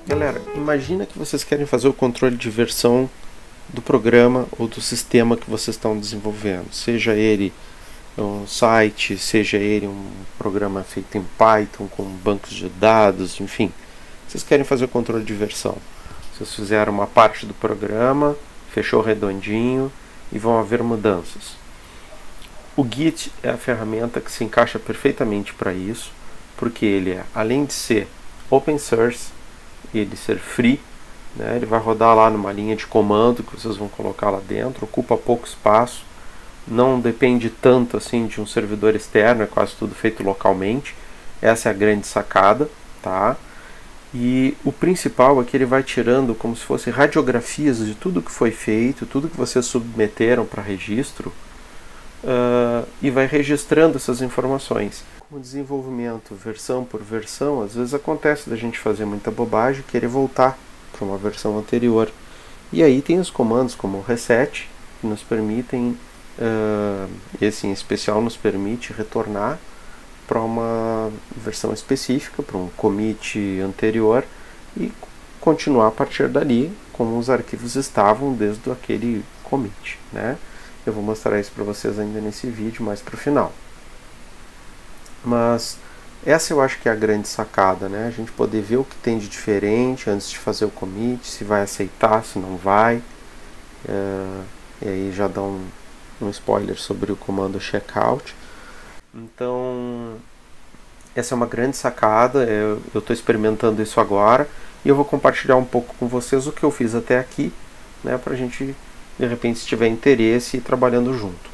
Galera, imagina que vocês querem fazer o controle de versão do programa ou do sistema que vocês estão desenvolvendo, seja ele um site, seja ele um programa feito em Python com bancos de dados, enfim, vocês querem fazer o controle de versão. Vocês fizeram uma parte do programa, fechou redondinho e vão haver mudanças. O Git é a ferramenta que se encaixa perfeitamente para isso, porque ele é, além de ser open source e ele ser free, né, ele vai rodar lá numa linha de comando que vocês vão colocar lá dentro, ocupa pouco espaço, não depende tanto assim de um servidor externo, é quase tudo feito localmente. Essa é a grande sacada, tá? E o principal é que ele vai tirando como se fosse radiografias de tudo que foi feito, tudo que vocês submeteram para registro, e vai registrando essas informações. Com o desenvolvimento versão por versão, às vezes acontece da gente fazer muita bobagem e querer voltar para uma versão anterior. E aí tem os comandos como o reset, que nos permitem, esse em especial nos permite retornar para uma versão específica, para um commit anterior e continuar a partir dali como os arquivos estavam desde aquele commit, né? Eu vou mostrar isso para vocês ainda nesse vídeo, mais para o final. Mas essa eu acho que é a grande sacada, né? A gente poder ver o que tem de diferente antes de fazer o commit, se vai aceitar, se não vai. E aí já dá um spoiler sobre o comando checkout. Então, essa é uma grande sacada, eu estou experimentando isso agora e eu vou compartilhar um pouco com vocês o que eu fiz até aqui, né, para a gente, de repente, se tiver interesse, ir trabalhando junto.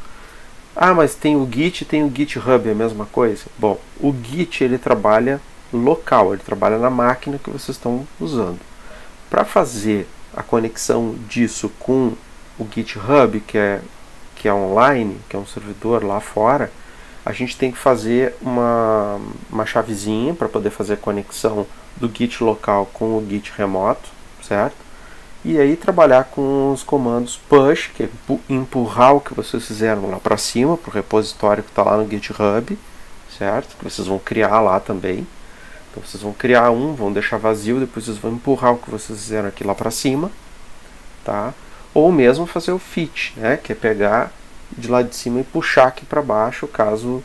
Ah, mas tem o Git e tem o GitHub, é a mesma coisa? Bom, o Git ele trabalha local, ele trabalha na máquina que vocês estão usando. Para fazer a conexão disso com o GitHub, que é online, que é um servidor lá fora, a gente tem que fazer uma chavezinha para poder fazer a conexão do Git local com o Git remoto, certo? E aí trabalhar com os comandos push, que é empurrar o que vocês fizeram lá para cima, para o repositório que está lá no GitHub, certo? Que vocês vão criar lá também. Então vocês vão criar vão deixar vazio, depois vocês vão empurrar o que vocês fizeram aqui lá para cima, tá? Ou mesmo fazer o fit, né? Que é pegar de lá de cima e puxar aqui para baixo, caso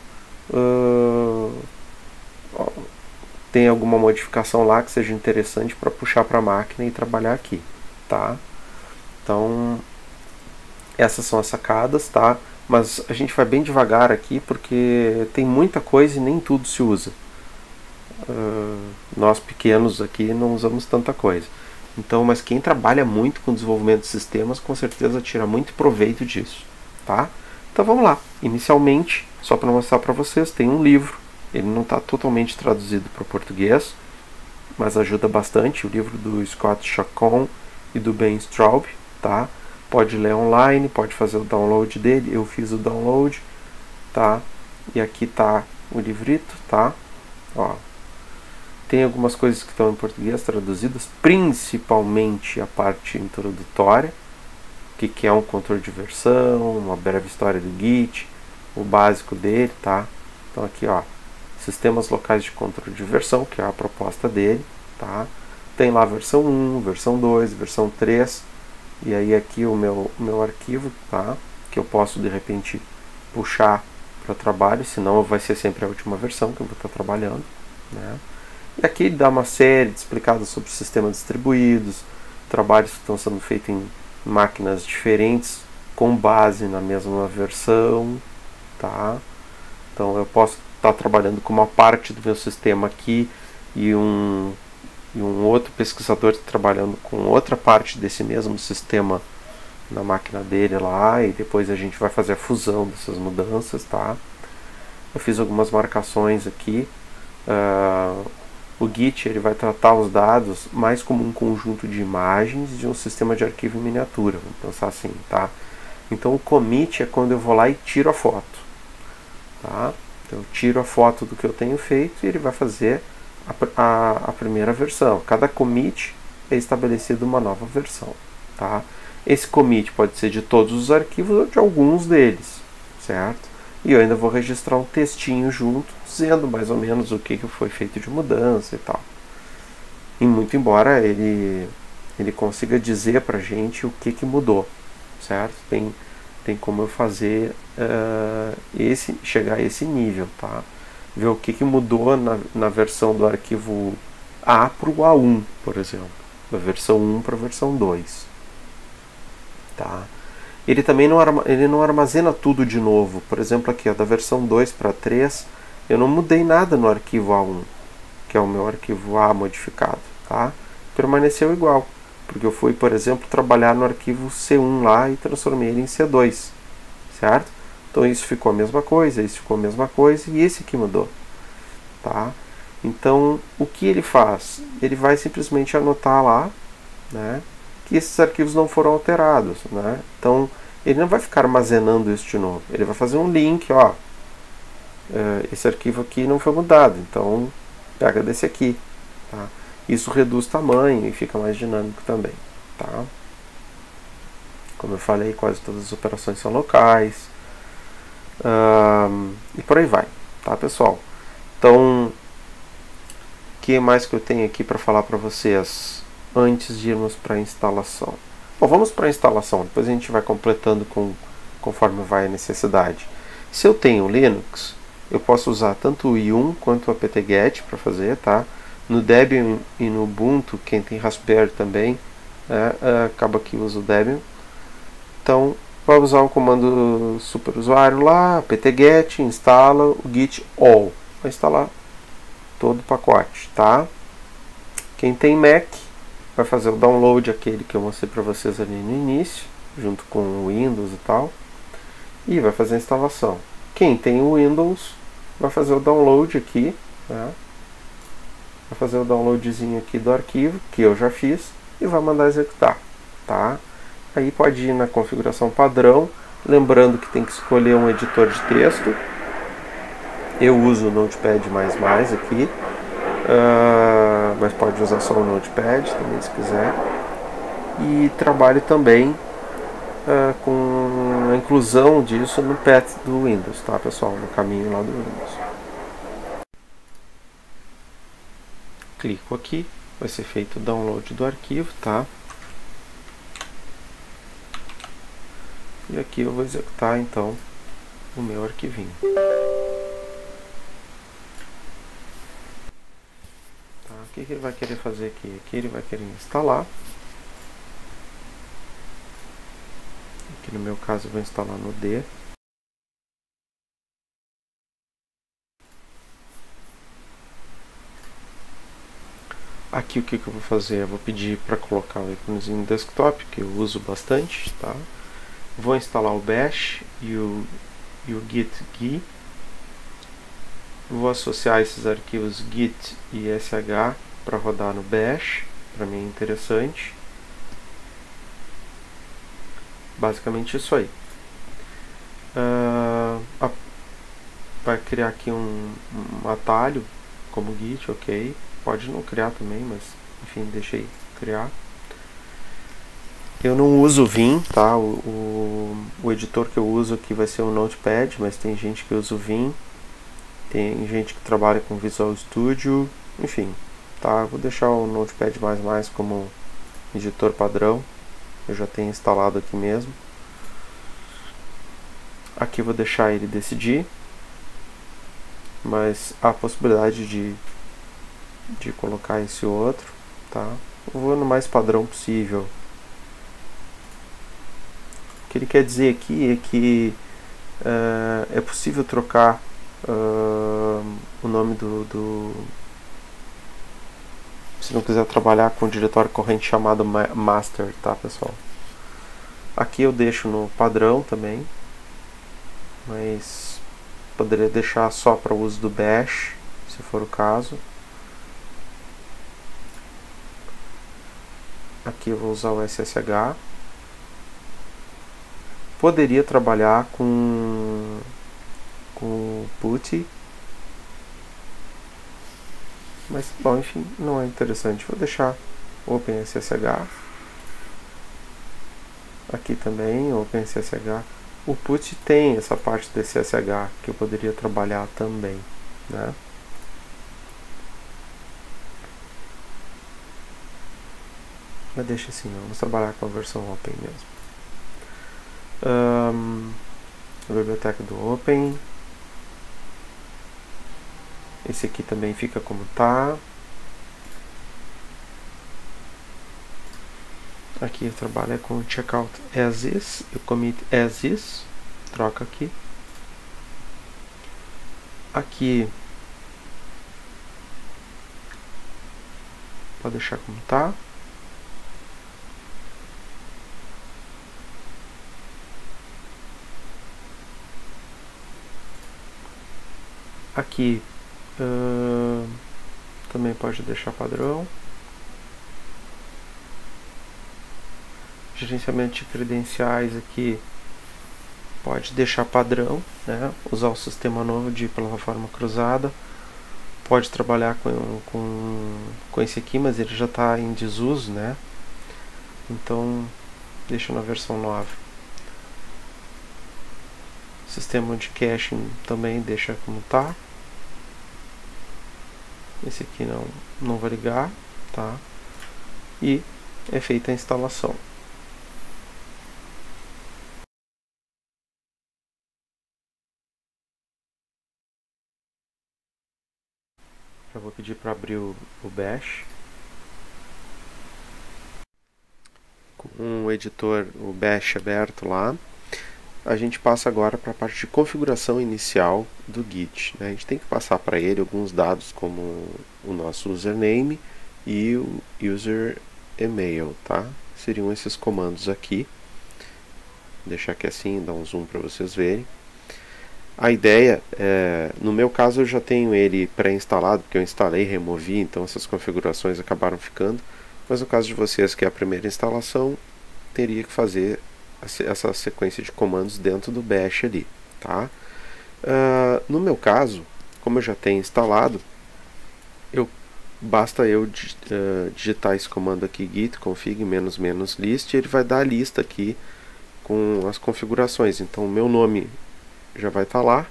tenha alguma modificação lá que seja interessante para puxar para a máquina e trabalhar aqui, tá? Então, essas são as sacadas, tá? Mas a gente vai bem devagar aqui porque tem muita coisa e nem tudo se usa. Nós pequenos aqui não usamos tanta coisa. Então, mas quem trabalha muito com desenvolvimento de sistemas com certeza tira muito proveito disso, tá? Então vamos lá. Inicialmente, só para mostrar para vocês, tem um livro. Ele não está totalmente traduzido para o português, mas ajuda bastante. O livro do Scott Chacon e do Ben Straub, tá? Pode ler online, pode fazer o download dele. Eu fiz o download, tá? E aqui tá o livrito, tá? Ó. Tem algumas coisas que estão em português traduzidas, principalmente a parte introdutória, que é um controle de versão, uma breve história do Git, o básico dele, tá? Então aqui, ó, sistemas locais de controle de versão, que é a proposta dele, tá? Tem lá a versão 1, versão 2, versão 3, e aí aqui o meu arquivo, tá? Que eu posso de repente puxar para trabalho, senão vai ser sempre a última versão que eu vou estar trabalhando, né? E aqui dá uma série de explicadas sobre sistemas distribuídos, trabalhos que estão sendo feitos em máquinas diferentes com base na mesma versão, tá? Então eu posso estar trabalhando com uma parte do meu sistema aqui e um outro pesquisador trabalhando com outra parte desse mesmo sistema na máquina dele lá, e depois a gente vai fazer a fusão dessas mudanças, tá? Eu fiz algumas marcações aqui. O Git ele vai tratar os dados mais como um conjunto de imagens de um sistema de arquivo em miniatura, vamos pensar assim, tá? Então o commit é quando eu vou lá e tiro a foto, tá? Então eu tiro a foto do que eu tenho feito e ele vai fazer a primeira versão. Cada commit é estabelecido uma nova versão, tá? Esse commit pode ser de todos os arquivos ou de alguns deles, certo? E eu ainda vou registrar um textinho junto, dizendo mais ou menos o que foi feito de mudança e tal. E muito embora ele consiga dizer pra gente o que mudou, certo? Tem como eu fazer chegar a esse nível, tá? Ver o que mudou na versão do arquivo A para o A1, por exemplo. Da versão 1 para a versão 2. Tá? Ele também não armazena tudo de novo. Por exemplo, aqui, ó, da versão 2 para 3, eu não mudei nada no arquivo A1, que é o meu arquivo A modificado. Tá? Permaneceu igual, porque eu fui, por exemplo, trabalhar no arquivo C1 lá e transformei ele em C2. Certo? Então isso ficou a mesma coisa, isso ficou a mesma coisa e esse aqui mudou. Tá? Então, o que ele faz? Ele vai simplesmente anotar lá, né, que esses arquivos não foram alterados. Né? Então, ele não vai ficar armazenando isso de novo. Ele vai fazer um link, ó, esse arquivo aqui não foi mudado, então pega desse aqui. Tá? Isso reduz tamanho e fica mais dinâmico também. Tá? Como eu falei, quase todas as operações são locais. E por aí vai. Tá, pessoal? Então, o que mais que eu tenho aqui para falar para vocês antes de irmos para a instalação? Bom, vamos para a instalação, depois a gente vai completando conforme vai a necessidade. Se eu tenho Linux, eu posso usar tanto o yum quanto o apt-get para fazer, tá? No Debian e no Ubuntu, quem tem Raspberry também, acaba que usa o Debian. Então, vai usar o comando superusuário lá, apt-get, instala o git all. Vai instalar todo o pacote, tá? Quem tem Mac vai fazer o download, aquele que eu mostrei para vocês ali no início, junto com o Windows e tal, e vai fazer a instalação. Quem tem o Windows vai fazer o download aqui, né? Vai fazer o downloadzinho aqui do arquivo, que eu já fiz, e vai mandar executar, tá? Aí pode ir na configuração padrão, lembrando que tem que escolher um editor de texto. Eu uso o Notepad++ aqui, mas pode usar só o Notepad também se quiser. E trabalho também com a inclusão disso no path do Windows, tá, pessoal? No caminho lá do Windows. Clico aqui, vai ser feito o download do arquivo, tá? E aqui eu vou executar então o meu arquivinho. Tá, o que ele vai querer fazer aqui? Aqui ele vai querer instalar. Aqui no meu caso eu vou instalar no D. Aqui o que eu vou fazer? Eu vou pedir para colocar o íconezinho no desktop, que eu uso bastante, tá? Vou instalar o bash e o git.gui. Vou associar esses arquivos git e sh para rodar no bash, para mim é interessante. Basicamente isso aí. Vai criar aqui um atalho como git, ok. Pode não criar também, mas enfim, deixei criar. Eu não uso o Vim, tá? O editor que eu uso aqui vai ser o Notepad, mas tem gente que usa o Vim. Tem gente que trabalha com Visual Studio, enfim, tá? Vou deixar o Notepad++ como editor padrão. Eu já tenho instalado aqui mesmo. Aqui vou deixar ele decidir, mas há a possibilidade de colocar esse outro, tá? Eu vou no mais padrão possível. O que ele quer dizer aqui é que é possível trocar o nome se não quiser trabalhar com o diretório corrente chamado master, tá, pessoal? Aqui eu deixo no padrão também, mas poderia deixar só para o uso do bash, se for o caso. Aqui eu vou usar o SSH. Poderia trabalhar com o PuTTY, mas bom, enfim, não é interessante. Vou deixar OpenSSH. Aqui também OpenSSH. O put tem essa parte do SSH que eu poderia trabalhar também, né? Mas deixa assim, vamos trabalhar com a versão Open mesmo. A biblioteca do Open. Esse aqui também fica como tá. Aqui eu trabalho com o checkout as is, o commit as is, troca aqui. Aqui pode deixar como tá. Aqui também pode deixar padrão. Gerenciamento de credenciais aqui pode deixar padrão, né? Usar o sistema novo de plataforma cruzada. Pode trabalhar com esse aqui, mas ele já está em desuso, né? Então deixa na versão 9. Sistema de caching também deixa como está. Esse aqui não vai ligar, tá? E é feita a instalação. Já vou pedir para abrir o Bash. Com o editor, o Bash aberto lá, a gente passa agora para a parte de configuração inicial do Git, né? A gente tem que passar para ele alguns dados como o nosso username e o user email, tá? Seriam esses comandos aqui. Vou deixar aqui assim, dar um zoom para vocês verem. A ideia, no meu caso eu já tenho ele pré-instalado, porque eu instalei, removi, então essas configurações acabaram ficando. Mas no caso de vocês, que é a primeira instalação, teria que fazer essa sequência de comandos dentro do Bash ali, tá? No meu caso, como eu já tenho instalado, basta eu digitar esse comando aqui, git config --list, e ele vai dar a lista aqui com as configurações. Então o meu nome já vai estar lá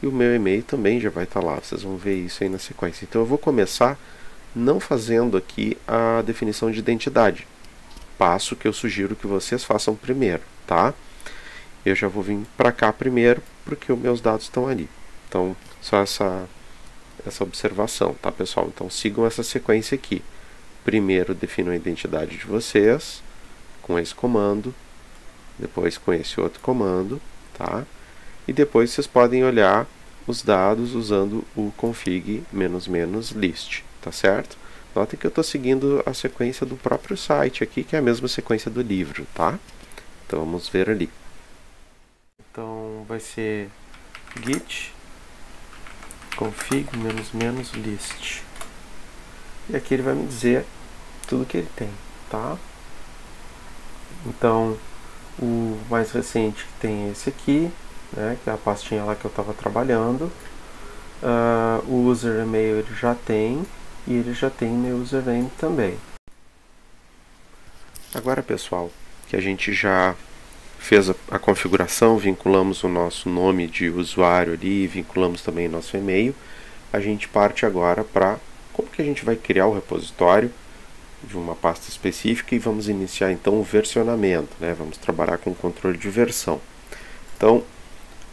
e o meu e-mail também já vai estar lá. Vocês vão ver isso aí na sequência. Então eu vou começar não fazendo aqui a definição de identidade, passo que eu sugiro que vocês façam primeiro, tá? Eu já vou vir para cá primeiro porque os meus dados estão ali. Então só essa observação, tá, pessoal? Então sigam essa sequência aqui. Primeiro defino a identidade de vocês com esse comando, depois com esse outro comando, tá? E depois vocês podem olhar os dados usando o config --list, tá certo? Notem que eu estou seguindo a sequência do próprio site aqui, que é a mesma sequência do livro, tá? Então vamos ver ali. Então vai ser git config --list. E aqui ele vai me dizer tudo que ele tem, tá? Então o mais recente tem esse aqui, né, que é a pastinha lá que eu estava trabalhando. O user email ele já tem, e ele já tem meu username também. Agora, pessoal, que a gente já fez a configuração, vinculamos o nosso nome de usuário ali, vinculamos também nosso e-mail, a gente parte agora para como que a gente vai criar o repositório de uma pasta específica e vamos iniciar então o versionamento, né? Vamos trabalhar com o controle de versão. Então,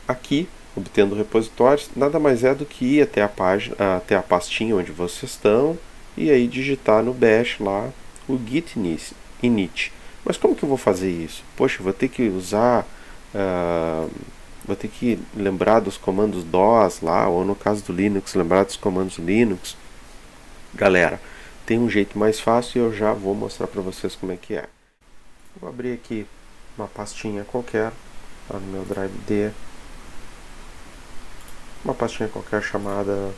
aqui, obtendo repositórios, nada mais é do que ir até a página, até a pastinha onde vocês estão e aí digitar no bash lá o git init. Mas como que eu vou fazer isso? Poxa, vou ter que usar, vou ter que lembrar dos comandos DOS lá, ou no caso do Linux, lembrar dos comandos Linux. Galera, tem um jeito mais fácil e eu já vou mostrar para vocês como é que é. Vou abrir aqui uma pastinha qualquer, tá no meu Drive D. Uma pastinha qualquer chamada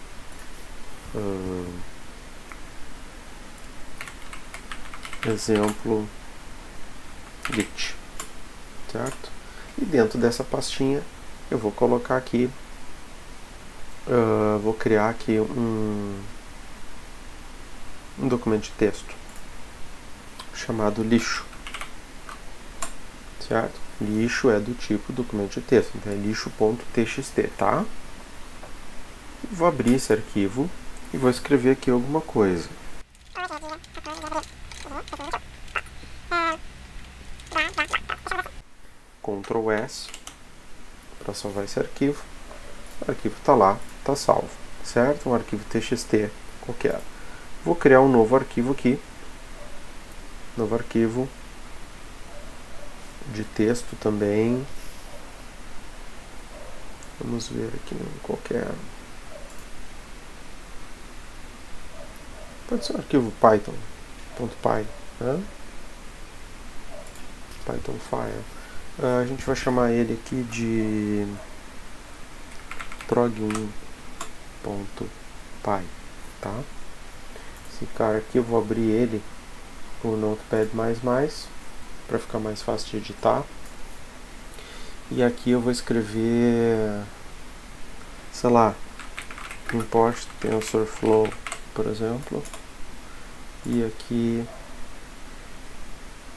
exemplo git, certo? E dentro dessa pastinha eu vou colocar aqui, vou criar aqui um documento de texto chamado lixo, certo? Lixo é do tipo documento de texto, então é lixo.txt, tá? Vou abrir esse arquivo e vou escrever aqui alguma coisa. Ctrl S para salvar esse arquivo. O arquivo está lá, está salvo, certo? Um arquivo txt qualquer. Vou criar um novo arquivo aqui. Novo arquivo de texto também. Vamos ver aqui qualquer. Pode ser um arquivo Python.py, né? Python file. A gente vai chamar ele aqui de prog1.py, tá? Esse cara aqui eu vou abrir ele com o Notepad++ para ficar mais fácil de editar. E aqui eu vou escrever, sei lá, import TensorFlow, por exemplo. E aqui,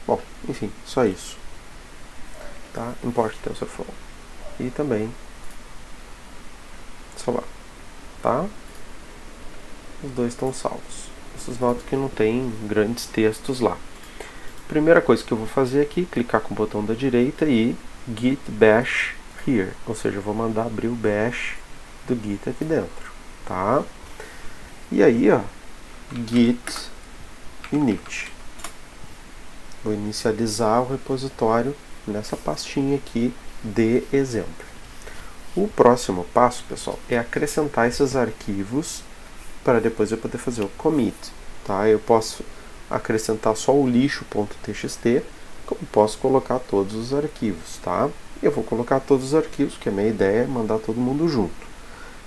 bom, enfim, só isso, tá? Import TensorFlow. E também salvar, tá? Os dois estão salvos. Vocês notam que não tem grandes textos lá. Primeira coisa que eu vou fazer aqui, clicar com o botão da direita e git bash here, ou seja, eu vou mandar abrir o bash do git aqui dentro, tá? E aí, ó, git init. Vou inicializar o repositório nessa pastinha aqui de exemplo. O próximo passo, pessoal, é acrescentar esses arquivos para depois eu poder fazer o commit, tá? Eu posso acrescentar só o lixo.txt, como posso colocar todos os arquivos, tá? Eu vou colocar todos os arquivos, que a minha ideia é mandar todo mundo junto.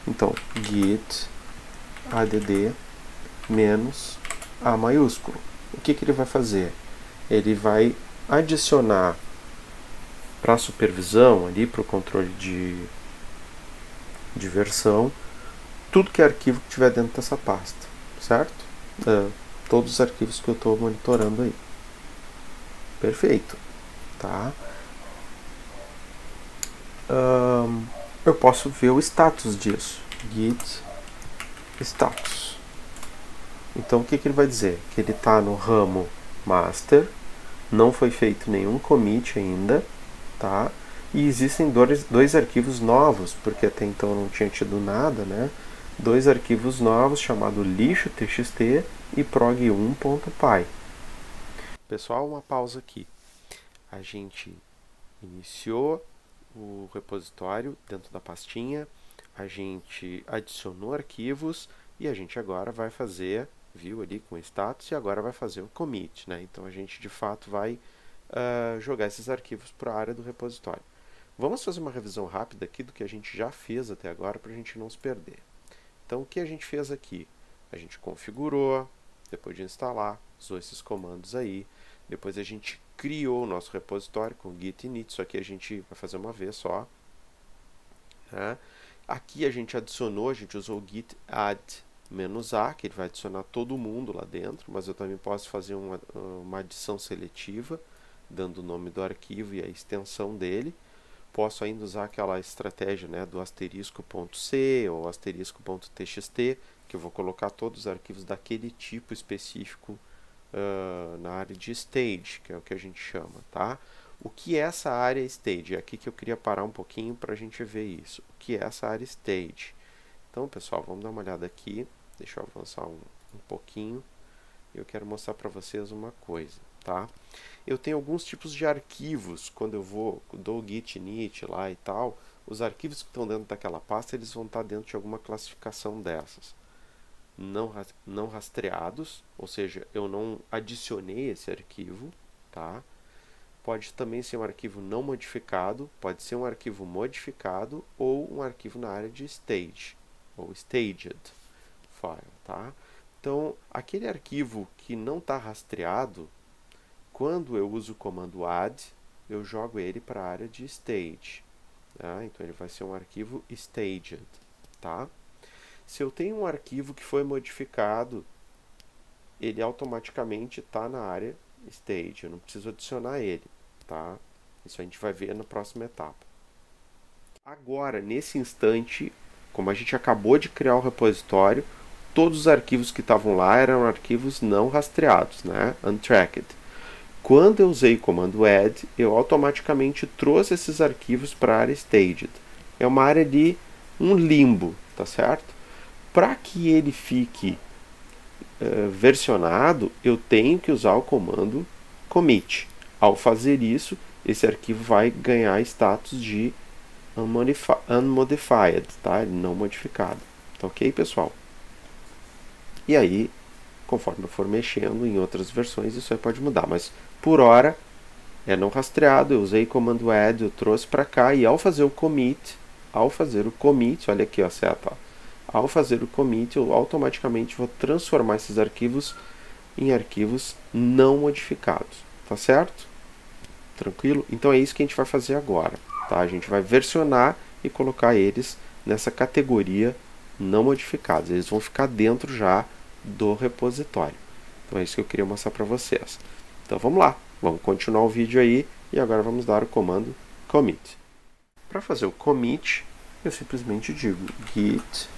Então, git add menos A maiúsculo. O que ele vai fazer? Ele vai adicionar para a supervisão, ali para o controle de versão, tudo que é arquivo que tiver dentro dessa pasta, certo? Todos os arquivos que eu estou monitorando aí. Perfeito, tá? Eu posso ver o status disso, git status. Então o que ele vai dizer? Que ele está no ramo master, não foi feito nenhum commit ainda, tá? E existem dois arquivos novos, porque até então não tinha tido nada, né? Dois arquivos novos chamados lixo.txt e prog1.py. Pessoal, uma pausa aqui. A gente iniciou o repositório dentro da pastinha, a gente adicionou arquivos e a gente agora vai fazer, viu ali com o status, e agora vai fazer o commit, né? Então a gente de fato vai jogar esses arquivos para a área do repositório. Vamos fazer uma revisão rápida aqui do que a gente já fez até agora para a gente não se perder. Então o que a gente fez aqui? A gente configurou, depois de instalar, usou esses comandos aí, depois a gente criou o nosso repositório com git init, isso aqui a gente vai fazer uma vez só, né? Aqui a gente adicionou, a gente usou o git add -a, que ele vai adicionar todo mundo lá dentro, mas eu também posso fazer uma adição seletiva, dando o nome do arquivo e a extensão dele. Posso ainda usar aquela estratégia, né, do asterisco.c ou asterisco.txt, que eu vou colocar todos os arquivos daquele tipo específico na área de stage, que é o que a gente chama, tá? O que é essa área stage? É aqui que eu queria parar um pouquinho para a gente ver isso. O que é essa área stage? Então, pessoal, vamos dar uma olhada aqui. Deixa eu avançar um pouquinho. Eu quero mostrar para vocês uma coisa, tá? Eu tenho alguns tipos de arquivos, quando eu dou git init lá e tal, os arquivos que estão dentro daquela pasta, eles vão estar dentro de alguma classificação dessas. Não rastreados, ou seja, eu não adicionei esse arquivo, tá? Pode também ser um arquivo não modificado, pode ser um arquivo modificado ou um arquivo na área de stage, ou staged file, tá? Então, aquele arquivo que não está rastreado, quando eu uso o comando add, eu jogo ele para a área de stage, tá? Então ele vai ser um arquivo staged, tá? Se eu tenho um arquivo que foi modificado, ele automaticamente está na área stage, eu não preciso adicionar ele, tá? Isso a gente vai ver na próxima etapa. Agora, nesse instante, como a gente acabou de criar o repositório, todos os arquivos que estavam lá eram arquivos não rastreados, né? Untracked. Quando eu usei o comando add, eu automaticamente trouxe esses arquivos para a área staged. É uma área de um limbo, tá certo? Para que ele fique versionado, eu tenho que usar o comando commit. Ao fazer isso, esse arquivo vai ganhar status de unmodified, tá? Não modificado. Tá ok, pessoal? E aí, conforme eu for mexendo em outras versões, isso aí pode mudar. Mas, por hora, é não rastreado. Eu usei comando add, eu trouxe para cá. E ao fazer o commit, olha aqui a seta, ó. Ao fazer o commit, eu automaticamente vou transformar esses arquivos em arquivos não modificados. Tá certo? Tranquilo? Então é isso que a gente vai fazer agora. Tá? A gente vai versionar e colocar eles nessa categoria não modificados. Eles vão ficar dentro já do repositório. Então é isso que eu queria mostrar para vocês. Então vamos lá. Vamos continuar o vídeo aí e agora vamos dar o comando commit. Para fazer o commit, eu simplesmente digo git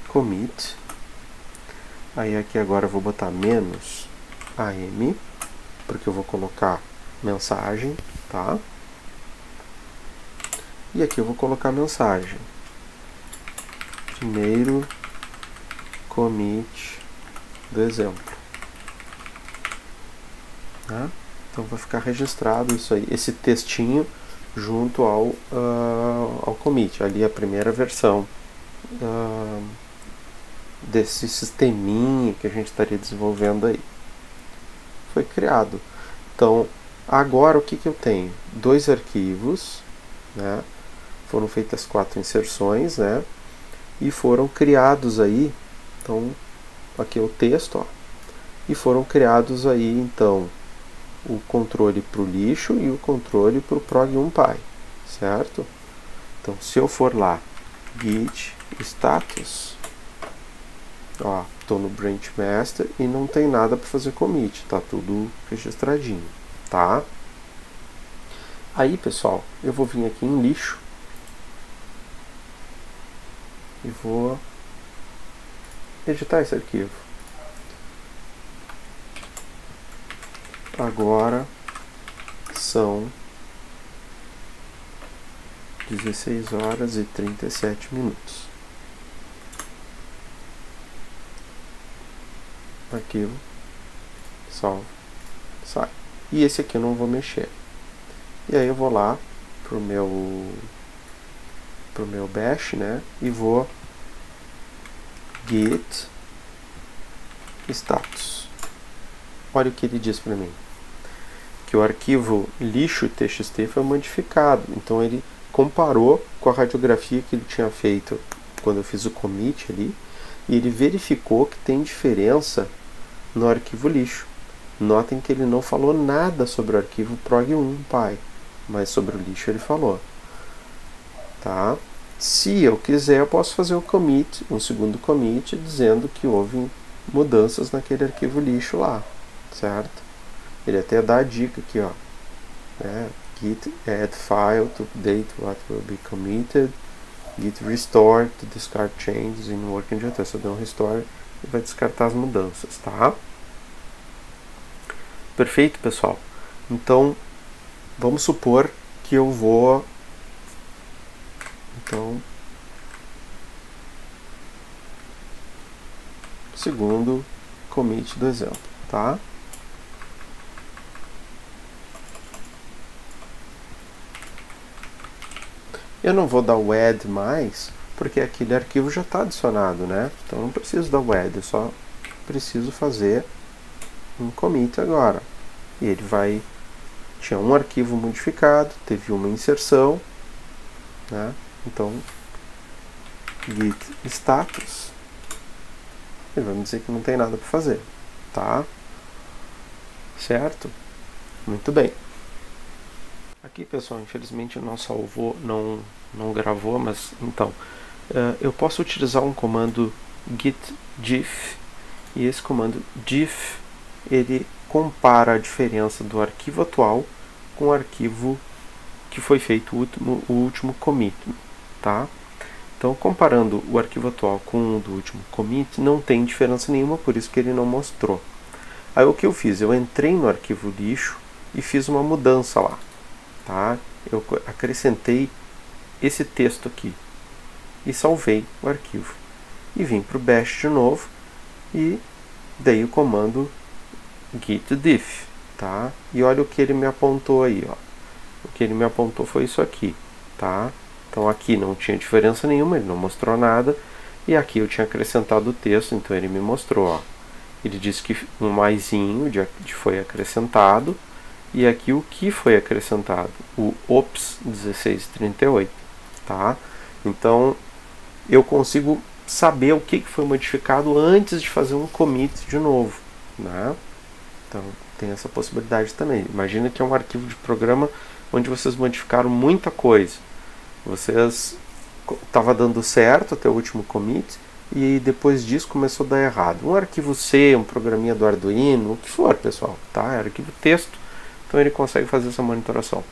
commit. Aí aqui agora eu vou botar menos -am, porque eu vou colocar mensagem, tá? E aqui eu vou colocar mensagem. Primeiro commit do exemplo. Tá? Então vai ficar registrado isso aí, esse textinho junto ao commit. Ali a primeira versão desse sisteminha que a gente estaria desenvolvendo aí. Foi criado. Então, agora o que eu tenho? Dois arquivos, né? Foram feitas 4 inserções, né? E foram criados aí, então, aqui é o texto, ó. E foram criados aí, então, o controle para o lixo e o controle para o prog1py, certo? Então, se eu for lá, git status, ó, estou no branch master e não tem nada para fazer commit, tá tudo registradinho, tá? Aí, pessoal, eu vou vir aqui em lixo e vou editar esse arquivo. Agora são 16 horas e 37 minutos. Arquivo, salvo, sai. E esse aqui eu não vou mexer. E aí eu vou lá pro meu bash, né? E vou git status. Olha o que ele diz para mim. Que o arquivo lixo.txt foi modificado. Então ele comparou com a radiografia que ele tinha feito quando eu fiz o commit ali. E ele verificou que tem diferença no arquivo lixo. Notem que ele não falou nada sobre o arquivo prog1py, mas sobre o lixo ele falou. Tá? Se eu quiser, eu posso fazer um segundo commit, dizendo que houve mudanças naquele arquivo lixo lá, certo? Ele até dá a dica aqui, ó, né? Git add file to update what will be committed, git restore to discard changes in working directory. Se eu der um restore, ele vai descartar as mudanças, tá? Perfeito, pessoal? Então, vamos supor que eu vou... Então, segundo commit do exemplo, tá? Eu não vou dar o add mais, porque aquele arquivo já está adicionado, né? Então não preciso dar o add, eu só preciso fazer um commit agora. E ele vai... Tinha um arquivo modificado, teve uma inserção, né? Então, git status, ele vai me dizer que não tem nada para fazer, tá? Certo? Muito bem. Aqui, pessoal, infelizmente não salvou, não gravou, mas então, eu posso utilizar um comando git diff, e esse comando diff, ele compara a diferença do arquivo atual com com o arquivo que foi feito o último commit, tá? Então, comparando o arquivo atual com o do último commit, não tem diferença nenhuma, por isso que ele não mostrou. Aí o que eu fiz? Eu entrei no arquivo lixo e fiz uma mudança lá, tá? Eu acrescentei esse texto aqui e salvei o arquivo. E vim para o bash de novo e dei o comando git diff, tá? E olha o que ele me apontou aí, ó. O que ele me apontou foi isso aqui, tá? Então aqui não tinha diferença nenhuma, ele não mostrou nada. E aqui eu tinha acrescentado o texto, então ele me mostrou, ó. Ele disse que um maisinho de foi acrescentado. E aqui o que foi acrescentado? O ops 1638, tá? Então eu consigo saber o que foi modificado antes de fazer um commit de novo, né? Então tem essa possibilidade também. Imagina que é um arquivo de programa onde vocês modificaram muita coisa. Vocês estava dando certo até o último commit e depois disso começou a dar errado. Um arquivo C, um programinha do Arduino, o que for, pessoal, tá? É arquivo texto, então ele consegue fazer essa monitoração.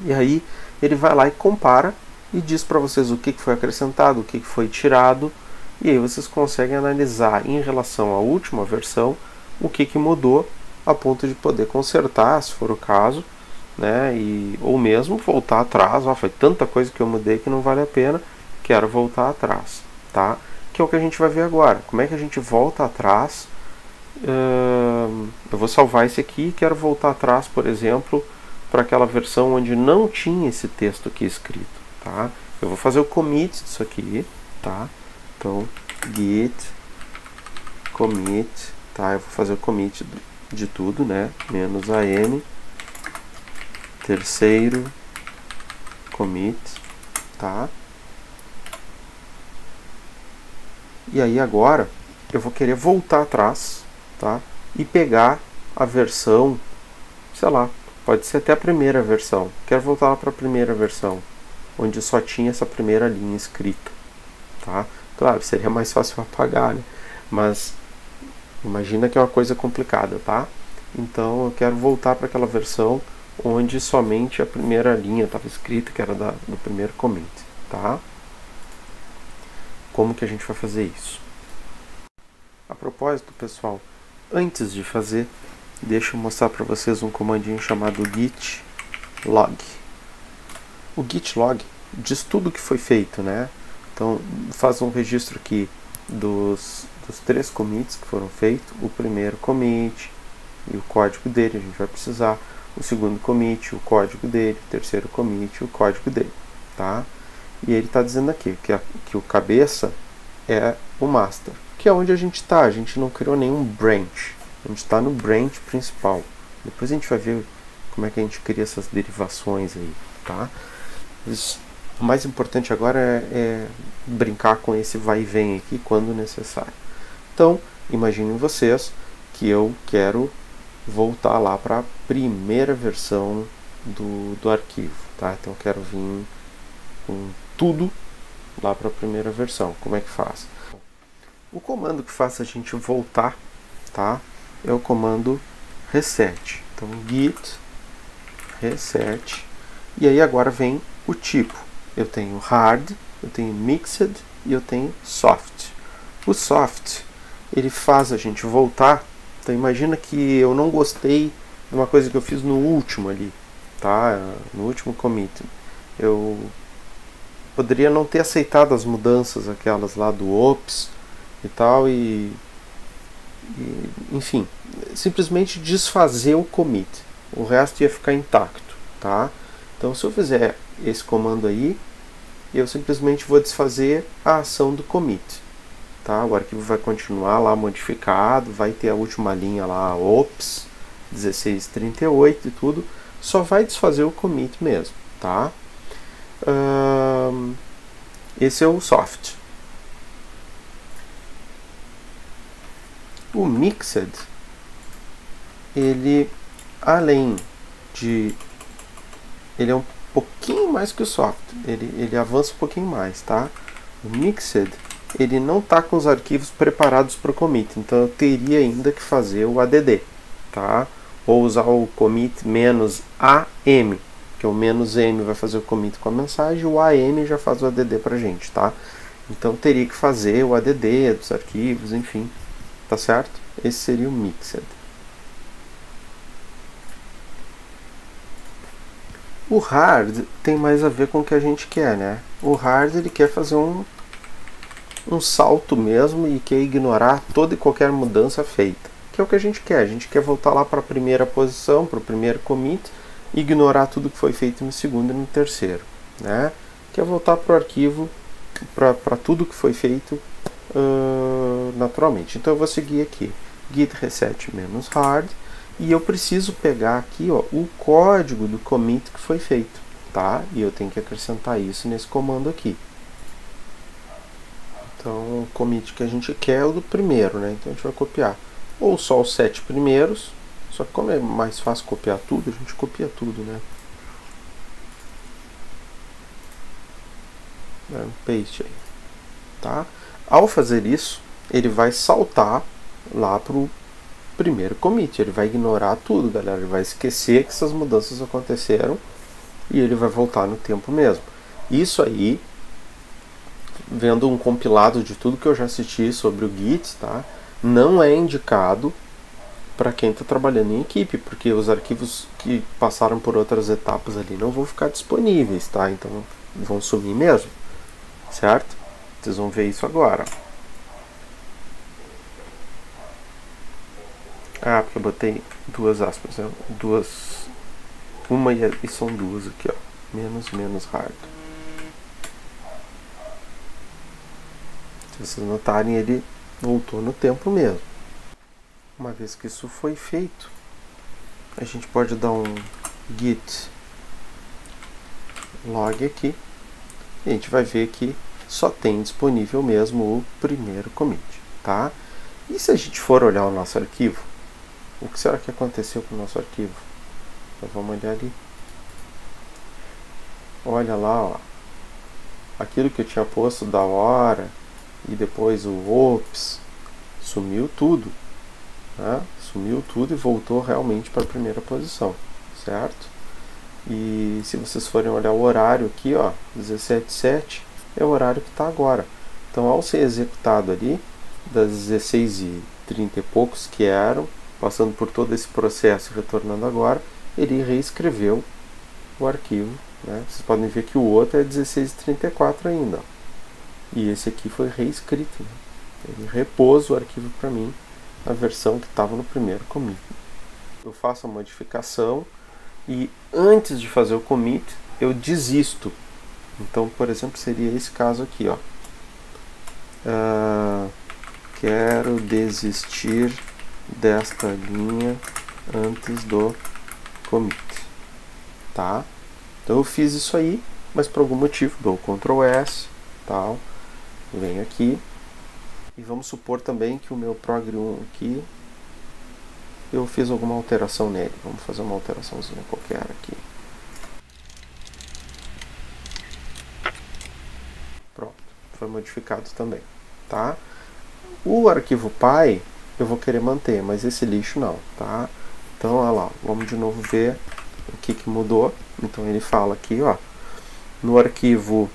E aí ele vai lá e compara e diz para vocês o que foi acrescentado, o que foi tirado, e aí vocês conseguem analisar em relação à última versão o que mudou, a ponto de poder consertar, se for o caso, né? Ou mesmo voltar atrás. Ó, foi tanta coisa que eu mudei que não vale a pena, quero voltar atrás, tá? Que é o que a gente vai ver agora. Como é que a gente volta atrás? Eu vou salvar esse aqui e quero voltar atrás, por exemplo, para aquela versão onde não tinha esse texto aqui escrito, tá? Eu vou fazer o commit disso aqui, tá? Então, git commit, tá? Eu vou fazer o commit de tudo, né? Menos -am, terceiro commit, tá? E aí agora eu vou querer voltar atrás, tá? E pegar a versão, sei lá, pode ser até a primeira versão. Quero voltar lá para a primeira versão, onde só tinha essa primeira linha escrita, tá? Claro, seria mais fácil apagar, né? Mas imagina que é uma coisa complicada, tá? Então eu quero voltar para aquela versão onde somente a primeira linha estava escrita, que era do primeiro commit, tá? Como que a gente vai fazer isso? A propósito, pessoal, antes de fazer, deixa eu mostrar para vocês um comandinho chamado git log. O git log diz tudo o que foi feito, né? Então faz um registro aqui dos 3 commits que foram feitos, o primeiro commit e o código dele, a gente vai precisar, o segundo commit, o código dele, o terceiro commit, o código dele, tá? E ele está dizendo aqui que o cabeça é o master, que é onde a gente está. A gente não criou nenhum branch, a gente está no branch principal. Depois a gente vai ver como é que a gente cria essas derivações aí, tá? Mas o mais importante agora é brincar com esse vai e vem aqui quando necessário. Então, imaginem vocês que eu quero voltar lá para a primeira versão do arquivo, tá? Então eu quero vir com tudo lá para a primeira versão. Como é que faz? O comando que faz a gente voltar, tá? É o comando reset. Então git reset, e aí agora vem o tipo. Eu tenho hard, eu tenho mixed e eu tenho soft. O soft, ele faz a gente voltar. Então imagina que eu não gostei de uma coisa que eu fiz no último ali, tá? No último commit. Eu poderia não ter aceitado as mudanças, aquelas lá do ops e tal, enfim, simplesmente desfazer o commit. O resto ia ficar intacto, tá? Então se eu fizer esse comando aí, eu simplesmente vou desfazer a ação do commit, tá? O arquivo vai continuar lá modificado, vai ter a última linha lá, ops 1638 e tudo, só vai desfazer o commit mesmo, tá? Esse é o soft. O mixed, ele, além de, ele é um pouquinho mais que o soft, ele avança um pouquinho mais, tá? O mixed, ele não está com os arquivos preparados para o commit, então eu teria ainda que fazer o add, tá? ou usar o commit -am, que o -m vai fazer o commit com a mensagem, e o am já faz o add pra gente, tá? Então teria que fazer o add dos arquivos, enfim, tá certo? Esse seria o mixed. O hard tem mais a ver com o que a gente quer, né? O hard ele quer fazer um salto mesmo e quer ignorar toda e qualquer mudança feita, que é o que a gente quer. A gente quer voltar lá para a primeira posição, para o primeiro commit, ignorar tudo que foi feito no segundo e no terceiro, né? Quer voltar para o arquivo, para tudo que foi feito naturalmente. Então eu vou seguir aqui, git reset -hard, e eu preciso pegar aqui, ó, o código do commit que foi feito, tá? E eu tenho que acrescentar isso nesse comando aqui. Então, o commit que a gente quer é o do primeiro, né? Então a gente vai copiar ou só os 7 primeiros, só que como é mais fácil copiar tudo, a gente copia tudo, né? Paste aí, tá? Ao fazer isso, ele vai saltar lá para o primeiro commit, ele vai ignorar tudo, galera, ele vai esquecer que essas mudanças aconteceram e ele vai voltar no tempo mesmo. Isso aí, vendo um compilado de tudo que eu já assisti sobre o Git, tá? Não é indicado para quem está trabalhando em equipe, porque os arquivos que passaram por outras etapas ali não vão ficar disponíveis, tá? Então vão sumir mesmo, certo? Vocês vão ver isso agora. Ah, porque eu botei duas aspas, né? Uma e são duas aqui, ó. Menos hard. Se vocês notarem, ele voltou no tempo mesmo. Uma vez que isso foi feito, a gente pode dar um git log aqui e a gente vai ver que só tem disponível mesmo o primeiro commit, tá? E se a gente for olhar o nosso arquivo, o que será que aconteceu com o nosso arquivo? Então, vamos olhar ali. Olha lá, ó. Aquilo que eu tinha posto da hora e depois o ops, sumiu tudo, né? Sumiu tudo e voltou realmente para a primeira posição, certo? E se vocês forem olhar o horário aqui, ó, 17:07 é o horário que está agora. Então, ao ser executado ali, das 16h30 e poucos que eram, passando por todo esse processo e retornando agora, ele reescreveu o arquivo, né? Vocês podem ver que o outro é 16h34 ainda. E esse aqui foi reescrito, né? Ele repôs o arquivo para mim, a versão que estava no primeiro commit. Eu faço a modificação e antes de fazer o commit, eu desisto. Então, por exemplo, seria esse caso aqui, ó. Quero desistir desta linha antes do commit, tá? Então eu fiz isso aí, mas por algum motivo dou Ctrl S, tal, venho aqui e vamos supor também que o meu prog1 aqui eu fiz alguma alteração nele. Vamos fazer uma alteraçãozinha qualquer aqui. Pronto, foi modificado também, tá? O arquivo pai eu vou querer manter, mas esse lixo não, tá? Então, olha lá, vamos de novo ver o que mudou. Então ele fala aqui, ó, no arquivo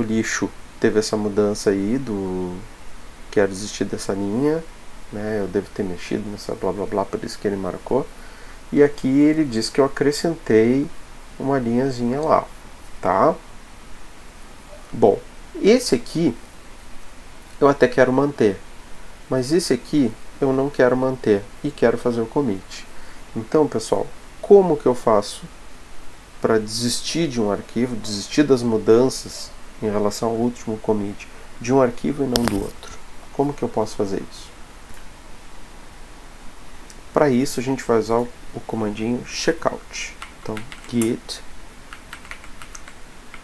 lixo teve essa mudança aí do quero desistir dessa linha, né? Eu devo ter mexido nessa blá blá blá, por isso que ele marcou. E aqui ele diz que eu acrescentei uma linhazinha lá, tá? Bom, esse aqui eu até quero manter, mas esse aqui eu não quero manter e quero fazer o commit. Então, pessoal, como que eu faço para desistir de um arquivo, desistir das mudanças em relação ao último commit de um arquivo e não do outro? Como que eu posso fazer isso? Para isso a gente vai usar o comandinho checkout. Então, git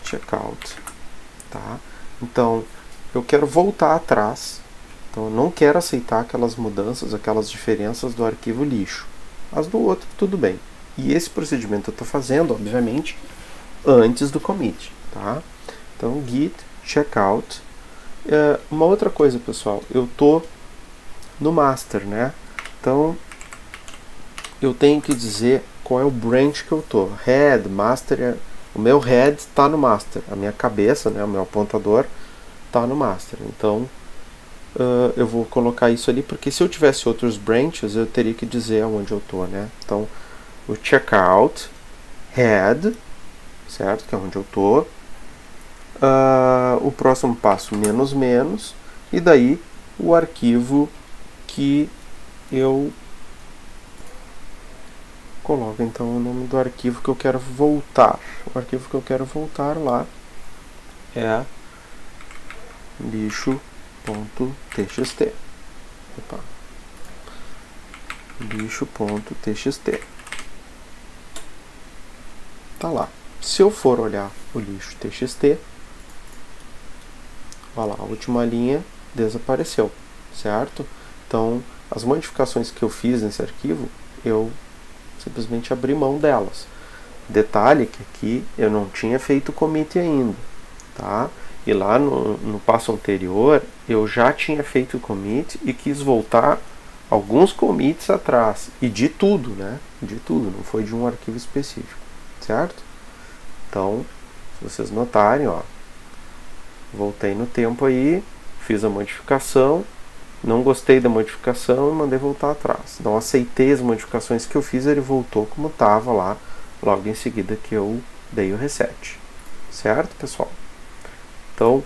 checkout, tá? Então, eu quero voltar atrás. Então, eu não quero aceitar aquelas mudanças, aquelas diferenças do arquivo lixo. As do outro, tudo bem. E esse procedimento eu estou fazendo, obviamente, antes do commit, tá? Então, git checkout. Uma outra coisa, pessoal, eu estou no master, né? Então, eu tenho que dizer qual é o branch que eu tô. Head, master, o meu head está no master, a minha cabeça, né, o meu apontador está no master. Então eu vou colocar isso ali, porque se eu tivesse outros branches eu teria que dizer onde eu tô, né? Então o checkout head, certo? Que é onde eu tô. O próximo passo menos menos, e daí o arquivo que eu coloco então o nome do arquivo que eu quero voltar. O arquivo que eu quero voltar lá é lixo.txt. Lixo.txt. Tá lá. Se eu for olhar o lixo.txt, olha lá, a última linha desapareceu, certo? Então, as modificações que eu fiz nesse arquivo, eu simplesmente abri mão delas. Detalhe que aqui eu não tinha feito commit ainda, tá? E lá no passo anterior eu já tinha feito commit e quis voltar alguns commits atrás, e de tudo, né? De tudo, não foi de um arquivo específico, certo? Então, se vocês notarem, ó, voltei no tempo aí, fiz a modificação, não gostei da modificação e mandei voltar atrás. Não aceitei as modificações que eu fiz, ele voltou como estava lá, logo em seguida que eu dei o reset. Certo, pessoal? Então,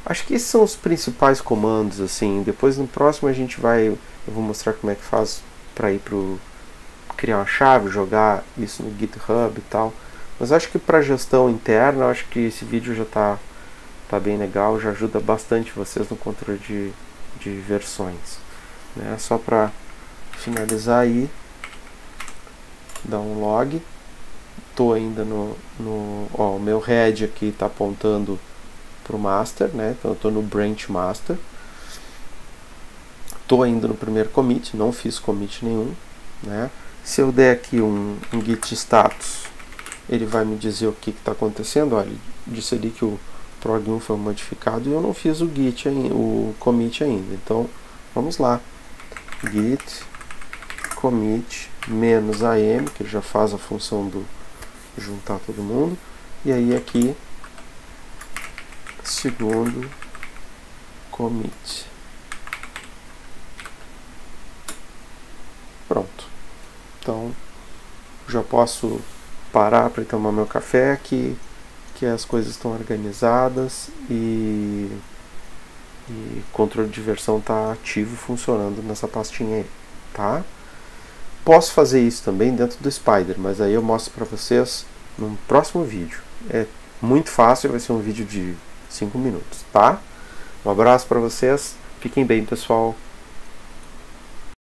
acho que esses são os principais comandos, assim. Depois no próximo eu vou mostrar como é que faz para ir pro criar uma chave, jogar isso no GitHub e tal. Mas acho que para gestão interna, acho que esse vídeo já tá bem legal, já ajuda bastante vocês no controle de versões, né? Só para finalizar aí, dar um log. Tô ainda o meu head aqui está apontando para o master, né? Então eu estou no branch master. Tô ainda no primeiro commit, não fiz commit nenhum, né? Se eu der aqui um git status, ele vai me dizer o que está acontecendo. Olha, ele disse ali que o prog1 foi modificado e eu não fiz o git ainda, o commit ainda. Então vamos lá, git commit -am, que já faz a função do juntar todo mundo, e aí aqui segundo commit. Pronto. Então já posso parar para tomar meu café, que as coisas estão organizadas e controle de versão está ativo, funcionando nessa pastinha aí, tá? Posso fazer isso também dentro do Spyder, mas aí eu mostro para vocês no próximo vídeo. É muito fácil, vai ser um vídeo de 5 minutos, tá? Um abraço para vocês, fiquem bem, pessoal.